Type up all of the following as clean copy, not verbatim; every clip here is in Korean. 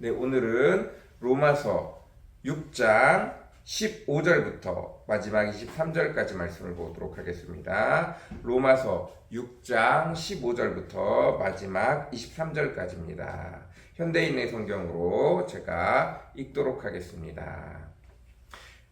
네, 오늘은 로마서 6장 15절부터 마지막 23절까지 말씀을 보도록 하겠습니다. 로마서 6장 15절부터 마지막 23절까지입니다. 현대인의 성경으로 제가 읽도록 하겠습니다.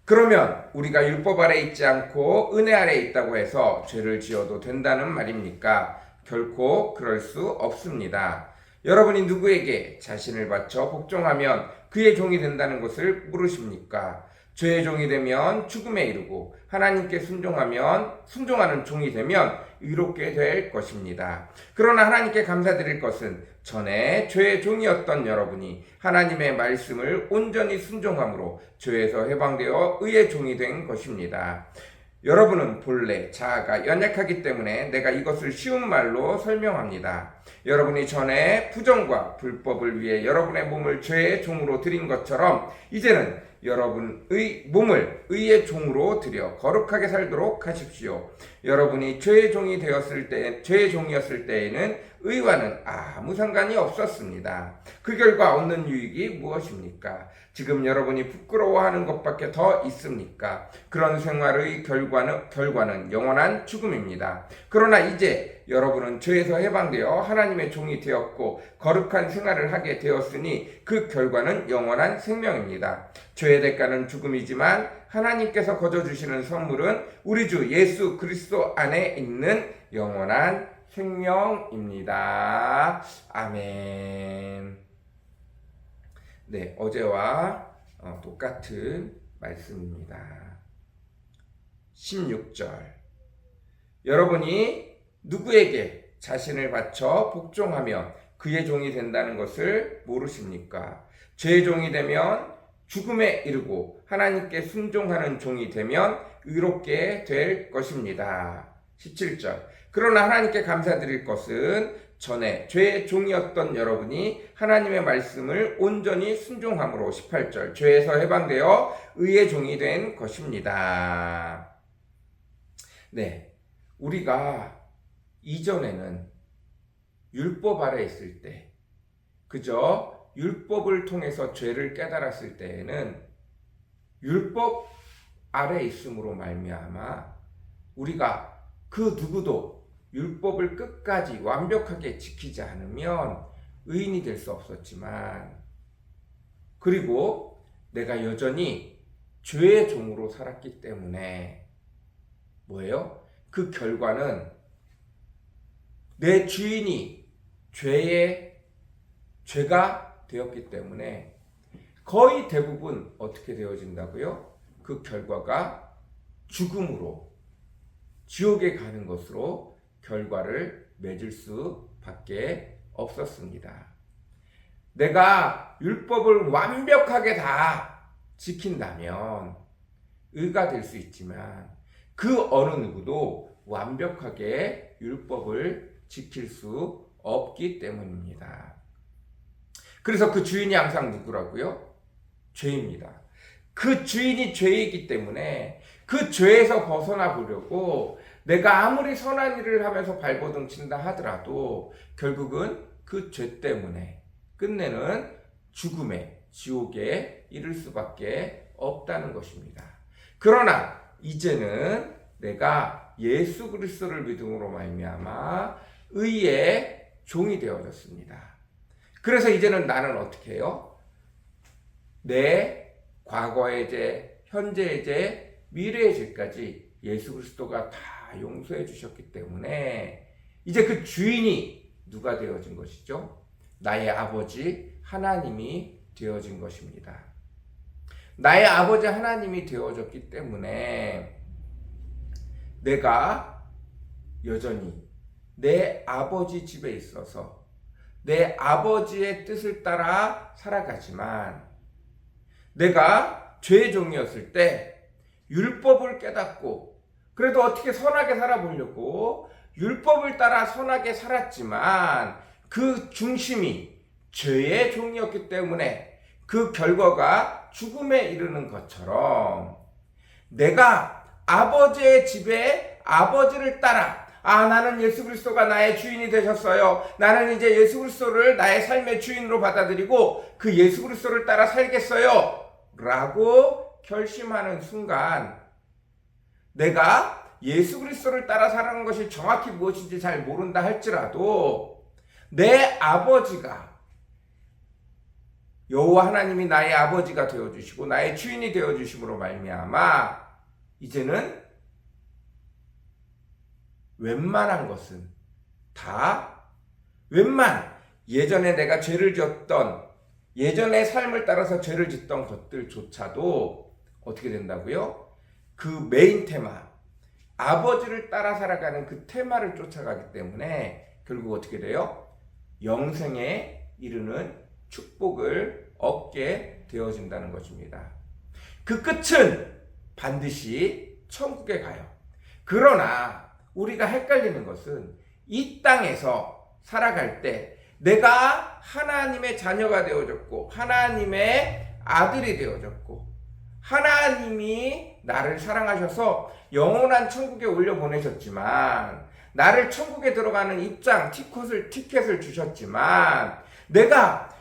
그러면 우리가 율법 아래 있지 않고 은혜 아래 있다고 해서 죄를 지어도 된다는 말입니까? 결코 그럴 수 없습니다. 여러분이 누구에게 자신을 바쳐 복종하면 그의 종이 된다는 것을 모르십니까? 죄의 종이 되면 죽음에 이르고 하나님께 순종하는 종이 되면 의롭게 될 것입니다. 그러나 하나님께 감사드릴 것은 전에 죄의 종이었던 여러분이 하나님의 말씀을 온전히 순종함으로 죄에서 해방되어 의의 종이 된 것입니다. 여러분은 본래 자아가 연약하기 때문에 내가 이것을 쉬운 말로 설명합니다. 여러분이 전에 부정과 불법을 위해 여러분의 몸을 죄의 종으로 드린 것처럼 이제는 여러분의 몸을 의의 종으로 드려 거룩하게 살도록 하십시오. 여러분이 죄의 종이었을 때에는 의와는 아무 상관이 없었습니다. 그 결과 얻는 유익이 무엇입니까? 지금 여러분이 부끄러워하는 것밖에 더 있습니까? 그런 생활의 결과는 영원한 죽음입니다. 그러나 이제 여러분은 죄에서 해방되어 하나님의 종이 되었고 거룩한 생활을 하게 되었으니 그 결과는 영원한 생명입니다. 죄의 대가는 죽음이지만 하나님께서 거저주시는 선물은 우리 주 예수 그리스도 안에 있는 영원한 생명입니다. 아멘. 네, 어제와 똑같은 말씀입니다. 16절. 여러분이 누구에게 자신을 바쳐 복종하면 그의 종이 된다는 것을 모르십니까? 죄의 종이 되면 죽음에 이르고 하나님께 순종하는 종이 되면 의롭게 될 것입니다. 17절. 그러나 하나님께 감사드릴 것은 전에 죄의 종이었던 여러분이 하나님의 말씀을 온전히 순종함으로 18절. 죄에서 해방되어 의의 종이 된 것입니다. 네, 우리가 이전에는 율법 아래 있을 때 그저 율법을 통해서 죄를 깨달았을 때에는 율법 아래 있음으로 말미암아 우리가 그 누구도 율법을 끝까지 완벽하게 지키지 않으면 의인이 될 수 없었지만, 그리고 내가 여전히 죄의 종으로 살았기 때문에 뭐예요? 그 결과는 내 주인이 죄가 되었기 때문에 거의 대부분 어떻게 되어진다고요? 그 결과가 죽음으로, 지옥에 가는 것으로 결과를 맺을 수밖에 없었습니다. 내가 율법을 완벽하게 다 지킨다면 의가 될 수 있지만 그 어느 누구도 완벽하게 율법을 지킬 수 없기 때문입니다. 그래서 그 주인이 항상 누구라고요? 죄입니다. 그 주인이 죄이기 때문에 그 죄에서 벗어나 보려고 내가 아무리 선한 일을 하면서 발버둥 친다 하더라도 결국은 그 죄 때문에 끝내는 죽음의 지옥에 이를 수밖에 없다는 것입니다. 그러나 이제는 내가 예수 그리스도를 믿음으로 말미암아 의의 종이 되어졌습니다. 그래서 이제는 나는 어떻게 해요? 내 과거의 죄, 현재의 죄, 미래의 죄까지 예수 그리스도가 다 용서해 주셨기 때문에 이제 그 주인이 누가 되어진 것이죠? 나의 아버지 하나님이 되어진 것입니다. 나의 아버지 하나님이 되어졌기 때문에 내가 여전히 내 아버지 집에 있어서 내 아버지의 뜻을 따라 살아가지만, 내가 죄의 종이었을 때 율법을 깨닫고 그래도 어떻게 선하게 살아보려고 율법을 따라 선하게 살았지만 그 중심이 죄의 종이었기 때문에 그 결과가 죽음에 이르는 것처럼 내가 아버지의 집에 아버지를 따라 아, 나는 예수 그리스도가 나의 주인이 되셨어요. 나는 이제 예수 그리스도를 나의 삶의 주인으로 받아들이고 그 예수 그리스도를 따라 살겠어요. 라고 결심하는 순간 내가 예수 그리스도를 따라 살아가는 것이 정확히 무엇인지 잘 모른다 할지라도 내 아버지가 여호와 하나님이 나의 아버지가 되어주시고 나의 주인이 되어주심으로 말미암아 이제는 웬만한 것은 다 예전에 내가 죄를 지었던 예전의 삶을 따라서 죄를 짓던 것들조차도 어떻게 된다고요? 그 메인 테마 아버지를 따라 살아가는 그 테마를 쫓아가기 때문에 결국 어떻게 돼요? 영생에 이르는 축복을 얻게 되어진다는 것입니다. 그 끝은 반드시 천국에 가요. 그러나 우리가 헷갈리는 것은 이 땅에서 살아갈 때 내가 하나님의 자녀가 되어졌고 하나님의 아들이 되어졌고 하나님이 나를 사랑하셔서 영원한 천국에 올려보내셨지만 나를 천국에 들어가는 입장 티켓을 주셨지만 내가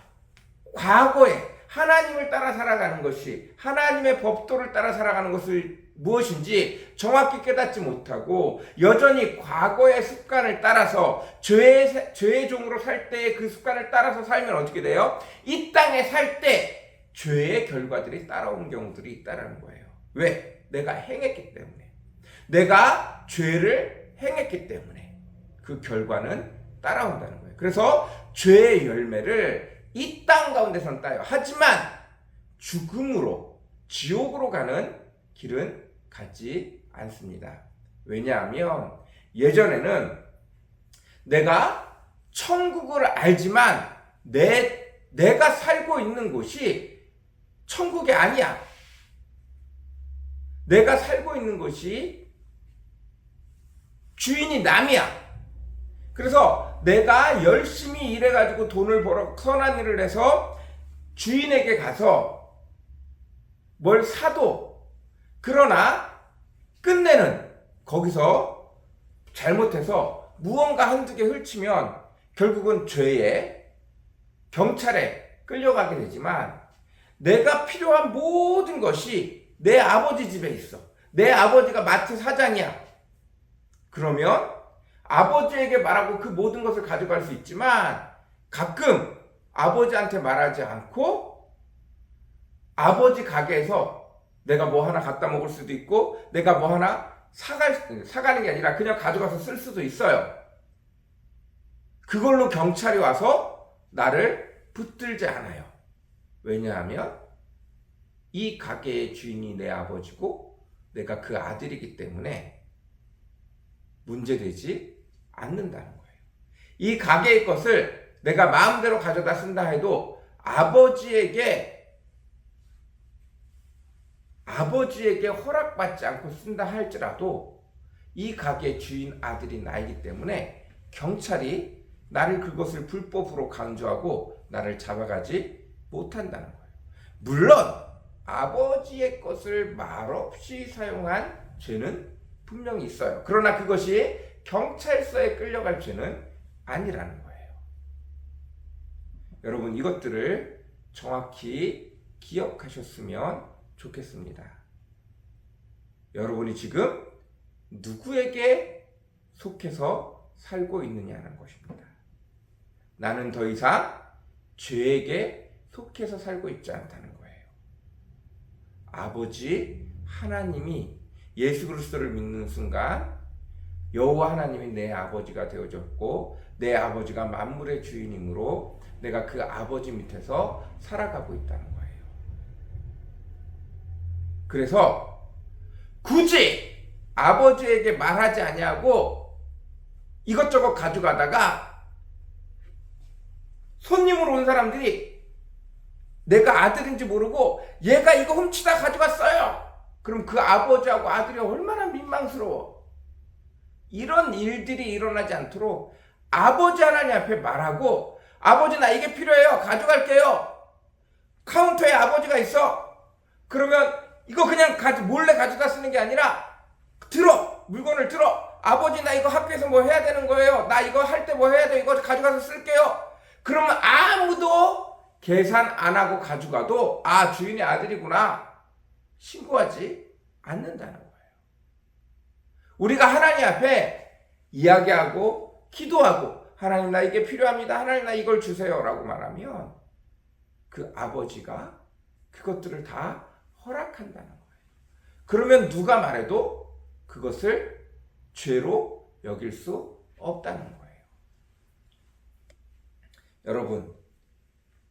과거에 하나님을 따라 살아가는 것이 하나님의 법도를 따라 살아가는 것을 무엇인지 정확히 깨닫지 못하고 여전히 과거의 습관을 따라서 죄의 종으로 살 때의 그 습관을 따라서 살면 어떻게 돼요? 이 땅에 살 때 죄의 결과들이 따라오는 경우들이 있다는 거예요. 왜? 내가 행했기 때문에. 내가 죄를 행했기 때문에 그 결과는 따라온다는 거예요. 그래서 죄의 열매를 이 땅 가운데선 따요. 하지만 죽음으로 지옥으로 가는 길은 가지 않습니다. 왜냐하면 예전에는 내가 천국을 알지만 내가 살고 있는 곳이 천국이 아니야. 내가 살고 있는 곳이 주인이 남이야. 그래서 내가 열심히 일해가지고 돈을 벌어 선한 일을 해서 주인에게 가서 뭘 사도 그러나 끝내는 거기서 잘못해서 무언가 한두 개 훔치면 결국은 죄에 경찰에 끌려가게 되지만 내가 필요한 모든 것이 내 아버지 집에 있어. 내 아버지가 마트 사장이야. 그러면 아버지에게 말하고 그 모든 것을 가져갈 수 있지만 가끔 아버지한테 말하지 않고 아버지 가게에서 내가 뭐 하나 갖다 먹을 수도 있고 내가 뭐 하나 사가는 게 아니라 그냥 가져가서 쓸 수도 있어요. 그걸로 경찰이 와서 나를 붙들지 않아요. 왜냐하면 이 가게의 주인이 내 아버지고 내가 그 아들이기 때문에 문제되지 않는다는 거예요. 이 가게의 것을 내가 마음대로 가져다 쓴다 해도 아버지에게 허락받지 않고 쓴다 할지라도 이 가게의 주인 아들이 나이기 때문에 경찰이 나를 그것을 불법으로 강조하고 나를 잡아가지 못한다는 거예요. 물론 아버지의 것을 말없이 사용한 죄는 분명히 있어요. 그러나 그것이 경찰서에 끌려갈 죄는 아니라는 거예요. 여러분 이것들을 정확히 기억하셨으면 좋겠습니다. 여러분이 지금 누구에게 속해서 살고 있느냐는 것입니다. 나는 더 이상 죄에게 속해서 살고 있지 않다는 거예요. 아버지 하나님이 예수 그리스도를 믿는 순간 여호와 하나님이 내 아버지가 되어졌고 내 아버지가 만물의 주인이므로 내가 그 아버지 밑에서 살아가고 있다는 거예요. 그래서 굳이 아버지에게 말하지 아니하고 이것저것 가져가다가 손님으로 온 사람들이 내가 아들인지 모르고 얘가 이거 훔치다 가져갔어요. 그럼 그 아버지하고 아들이 얼마나 민망스러워. 이런 일들이 일어나지 않도록 아버지 하나님 앞에 말하고 아버지 나 이게 필요해요. 가져갈게요. 카운터에 아버지가 있어. 그러면 이거 그냥 몰래 가져다 쓰는 게 아니라 물건을 들어. 아버지 나 이거 학교에서 뭐 해야 되는 거예요. 나 이거 할 때 뭐 해야 돼. 이거 가져가서 쓸게요. 그러면 아무도 계산 안 하고 가져가도 아 주인의 아들이구나 신고하지 않는다는 거예요. 우리가 하나님 앞에 이야기하고 기도하고 하나님 나 이게 필요합니다. 하나님 나 이걸 주세요 라고 말하면 그 아버지가 그것들을 다 허락한다는 거예요. 그러면 누가 말해도 그것을 죄로 여길 수 없다는 거예요. 여러분,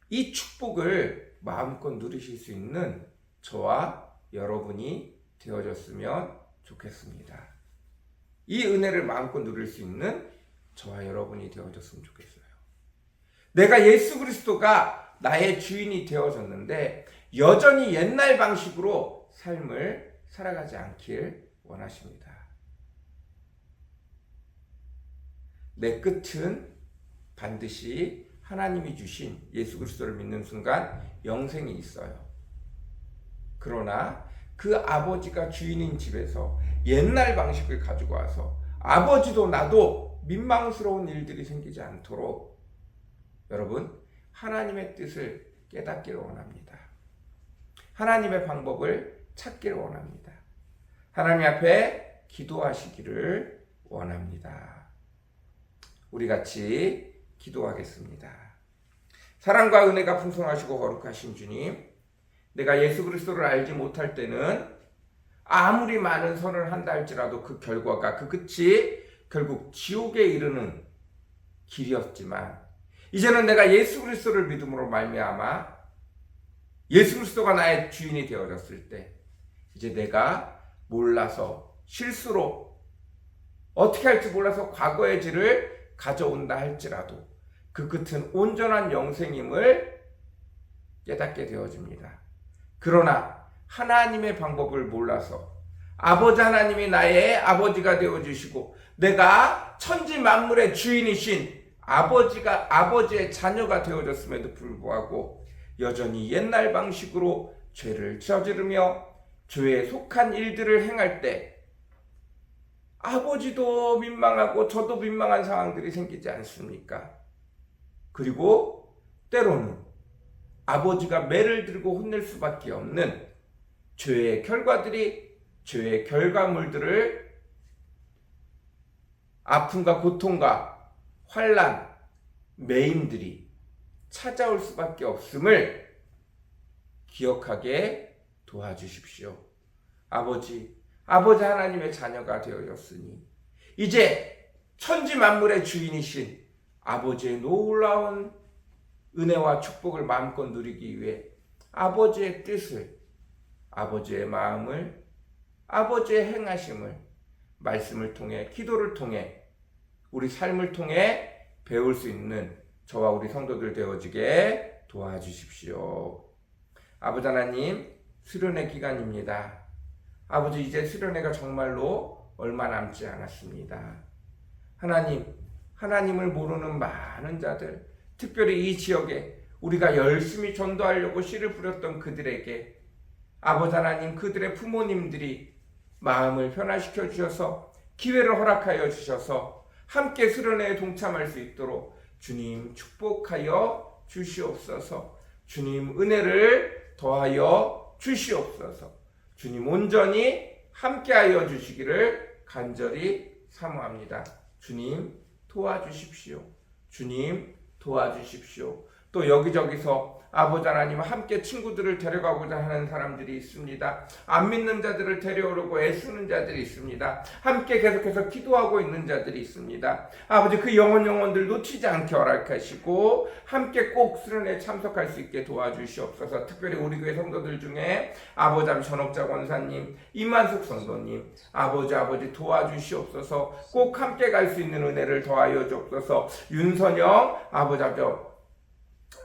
이 축복을 마음껏 누리실 수 있는 저와 여러분이 되어졌으면 좋겠습니다. 이 은혜를 마음껏 누릴 수 있는 저와 여러분이 되어졌으면 좋겠어요. 내가 예수 그리스도가 나의 주인이 되어졌는데 여전히 옛날 방식으로 삶을 살아가지 않길 원하십니다. 내 끝은 반드시 하나님이 주신 예수 그리스도를 믿는 순간 영생이 있어요. 그러나 그 아버지가 주인인 집에서 옛날 방식을 가지고 와서 아버지도 나도 민망스러운 일들이 생기지 않도록 여러분 하나님의 뜻을 깨닫기를 원합니다. 하나님의 방법을 찾기를 원합니다. 하나님 앞에 기도하시기를 원합니다. 우리 같이 기도하겠습니다. 사랑과 은혜가 풍성하시고 거룩하신 주님, 내가 예수 그리스도를 알지 못할 때는 아무리 많은 선을 한다 할지라도 그 결과가 그 끝이 결국 지옥에 이르는 길이었지만 이제는 내가 예수 그리스도를 믿음으로 말미암아 예수 그리스도가 나의 주인이 되어졌을 때 이제 내가 몰라서 실수로 어떻게 할지 몰라서 과거의 죄를 가져온다 할지라도 그 끝은 온전한 영생임을 깨닫게 되어집니다. 그러나 하나님의 방법을 몰라서 아버지 하나님이 나의 아버지가 되어주시고 내가 천지 만물의 주인이신 아버지의 자녀가 되어졌음에도 불구하고 여전히 옛날 방식으로 죄를 저지르며 죄에 속한 일들을 행할 때 아버지도 민망하고 저도 민망한 상황들이 생기지 않습니까? 그리고 때로는 아버지가 매를 들고 혼낼 수밖에 없는 죄의 결과들이 죄의 결과물들을 아픔과 고통과 환난, 매임들이 찾아올 수밖에 없음을 기억하게 도와주십시오. 아버지 하나님의 자녀가 되어졌으니 이제 천지 만물의 주인이신 아버지의 놀라운 은혜와 축복을 마음껏 누리기 위해 아버지의 뜻을, 아버지의 마음을, 아버지의 행하심을 말씀을 통해 기도를 통해 우리 삶을 통해 배울 수 있는 저와 우리 성도들 되어지게 도와주십시오. 아버지 하나님, 수련회 기간입니다. 아버지 이제 수련회가 정말로 얼마 남지 않았습니다. 하나님을 모르는 많은 자들, 특별히 이 지역에 우리가 열심히 전도하려고 씨를 뿌렸던 그들에게 아버지 하나님 그들의 부모님들이 마음을 변화시켜 주셔서 기회를 허락하여 주셔서 함께 수련회에 동참할 수 있도록 주님 축복하여 주시옵소서. 주님 은혜를 더하여 주시옵소서. 주님 온전히 함께하여 주시기를 간절히 사모합니다. 주님 도와주십시오. 주님 도와주십시오. 또 여기저기서 아버지 하나님 함께 친구들을 데려가고자 하는 사람들이 있습니다. 안 믿는 자들을 데려오려고 애쓰는 자들이 있습니다. 함께 계속해서 기도하고 있는 자들이 있습니다. 아버지 그 영혼들 놓치지 않게 허락하시고 함께 꼭 수련회에 참석할 수 있게 도와주시옵소서. 특별히 우리 교회 성도들 중에 아버지 전업자 권사님, 이만숙 성도님 아버지 도와주시옵소서. 꼭 함께 갈 수 있는 은혜를 더하여 주옵소서. 윤선영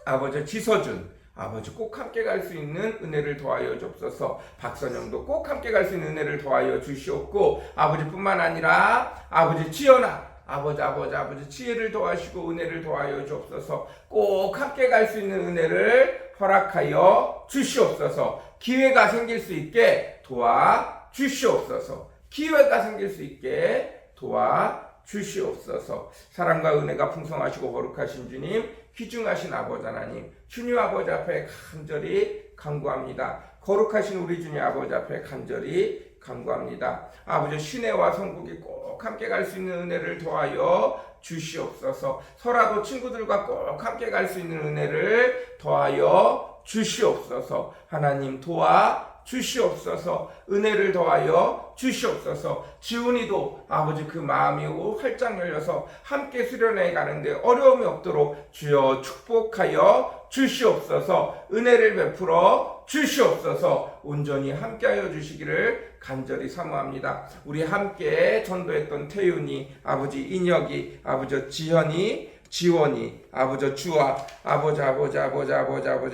아버지 지서준 아버지 꼭 함께 갈 수 있는 은혜를 더하여 주옵소서. 박선영도 꼭 함께 갈 수 있는 은혜를 더하여 주시옵고 아버지뿐만 아니라 아버지 지연아 아버지 지혜를 더하시고 은혜를 더하여 주옵소서. 꼭 함께 갈 수 있는 은혜를 허락하여 주시옵소서. 기회가 생길 수 있게 도와주시옵소서. 기회가 생길 수 있게 도와주시옵소서. 사랑과 은혜가 풍성하시고 거룩하신 주님, 귀중하신 아버지 하나님, 주님 아버지 앞에 간절히 간구합니다. 거룩하신 우리 주님 아버지 앞에 간절히 간구합니다. 아버지, 시내와 성국이 꼭 함께 갈 수 있는 은혜를 더하여 주시옵소서. 설화도 친구들과 꼭 함께 갈 수 있는 은혜를 더하여 주시옵소서. 하나님 도와주시옵소서. 은혜를 더하여 주시옵소서. 지훈이도 아버지 그 마음이 활짝 열려서 함께 수련회 가는데 어려움이 없도록 주여 축복하여 주시옵소서. 은혜를 베풀어 주시옵소서. 온전히 함께하여 주시기를 간절히 사모합니다. 우리 함께 전도했던 태윤이, 아버지 인혁이, 아버지 지현이, 지원이, 아버지 주아, 아버지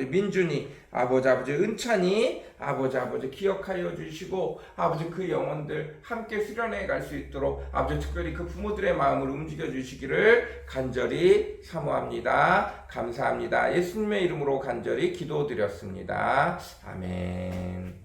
민준이, 아버지 은찬이, 아버지 기억하여 주시고, 아버지 그 영혼들 함께 수련회 갈 수 있도록 아버지 특별히 그 부모들의 마음을 움직여 주시기를 간절히 사모합니다. 감사합니다. 예수님의 이름으로 간절히 기도드렸습니다. 아멘.